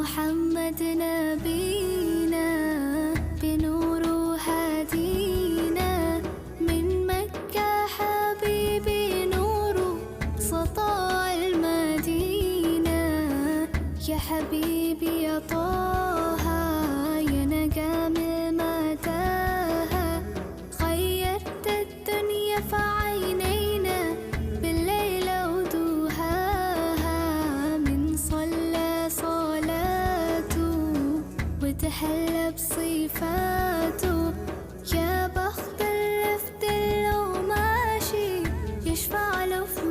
محمد نبينا بنور هدينا من مكة حبيبي نور سطاع المدينة. يا حبيبي يا طه يا نجم متاهة، غيرت الدنيا في عينينا بالليل ودوهاها. من صلى صلاته وتحلى بصفاته، يا بخت الرفد لو ماشي يشفع له في